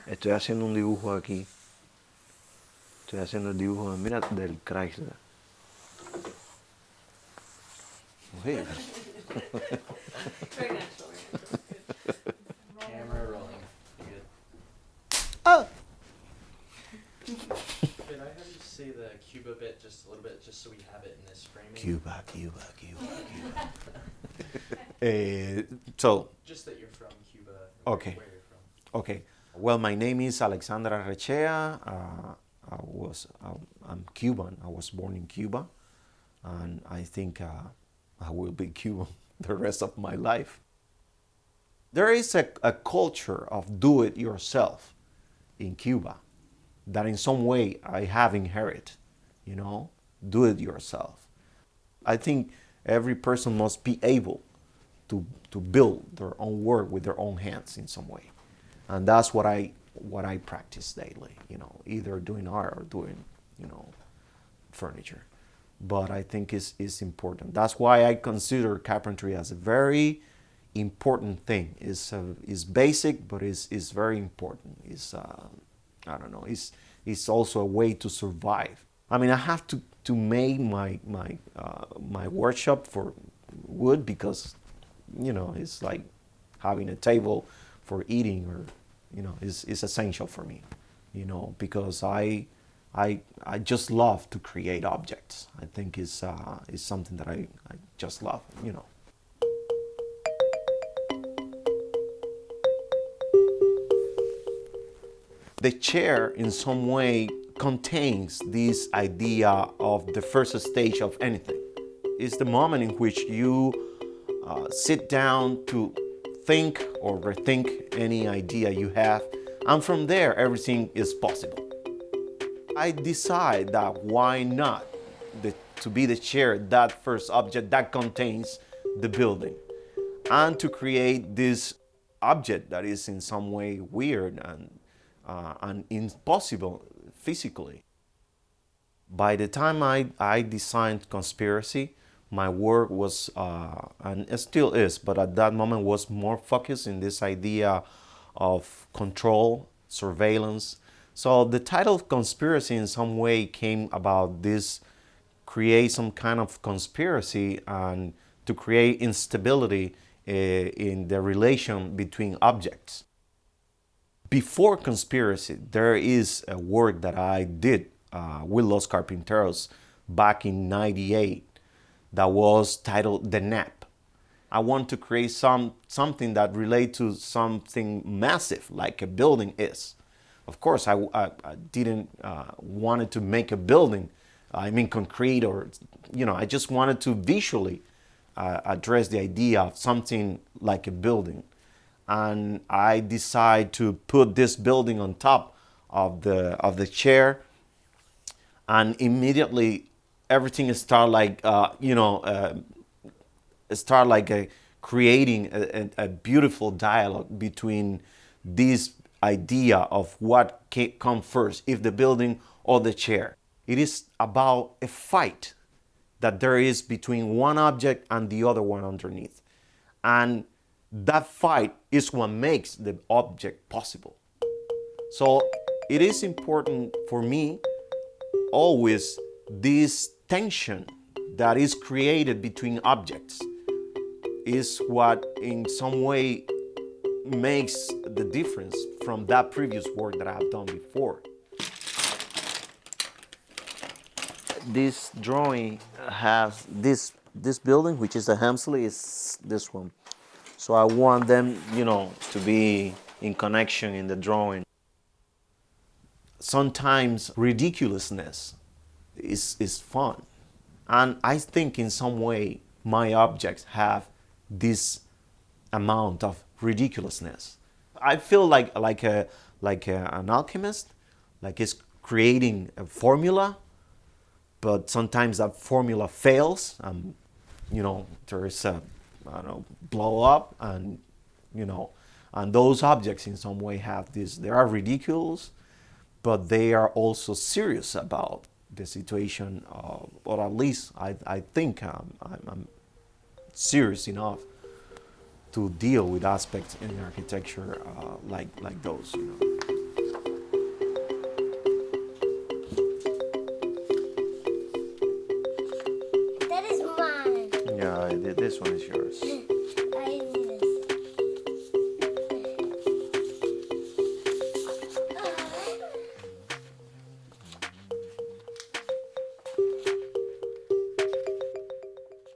Estoy haciendo un dibujo aquí. Estoy haciendo el dibujo, mira, del Chrysler. Oye, Very natural. Camera rolling. Good. ah. Could I have you say the Cuba bit just a little bit, just so we have it in this framing? Cuba, Cuba, Cuba, Cuba. So, Just that you're from Cuba. Okay. Where you're from. okay. Well, my name is Alexandre Arrechea. I'm Cuban. I was born in Cuba, and I think I will be Cuban the rest of my life. There is a culture of do it yourself in Cuba that in some way I have inherited, do it yourself. I think every person must be able to build their own work with their own hands in some way. And that's what I practice daily, either doing art or doing, furniture. But I think it's important. That's why I consider carpentry as a very important thing. It's basic, but it's very important. I don't know. It's also a way to survive. I mean, I have to make my workshop for wood because, it's like having a table for eating, or is essential for me, because I just love to create objects. I think is something that I just love. The chair in some way contains this idea of the first stage of anything. It's the moment in which you sit down to think or rethink any idea you have, and from there everything is possible. I decide that why not to be the chair, that first object that contains the building, and to create this object that is in some way weird and impossible physically. By the time I designed Conspiracy, my work was, and it still is, but at that moment was more focused in this idea of control, surveillance. So the title of Conspiracy in some way came about this, create some kind of conspiracy and to create instability in the relation between objects. Before Conspiracy, there is a work that I did with Los Carpinteros back in '98 that was titled The Nap. I want to create something that relates to something massive like a building is. Of course, I didn't wanted to make a building, I mean concrete, or I just wanted to visually address the idea of something like a building. And I decide to put this building on top of the chair, and immediately everything start like creating a beautiful dialogue between this idea of what can come first, if the building or the chair. It is about a fight that there is between one object and the other one underneath, and that fight is what makes the object possible. So it is important for me always this tension that is created between objects is what in some way makes the difference from that previous work that I have done before. This drawing has this building, which is a Hemsley, is this one. So I want them, to be in connection in the drawing. Sometimes ridiculousness is fun. And I think in some way my objects have this amount of ridiculousness. I feel like an alchemist, like it's creating a formula, but sometimes that formula fails, and there is a blow up, and and those objects in some way have this. They are ridiculous, but they are also serious about the situation, or at least I think I'm serious enough to deal with aspects in architecture like those. one is yours.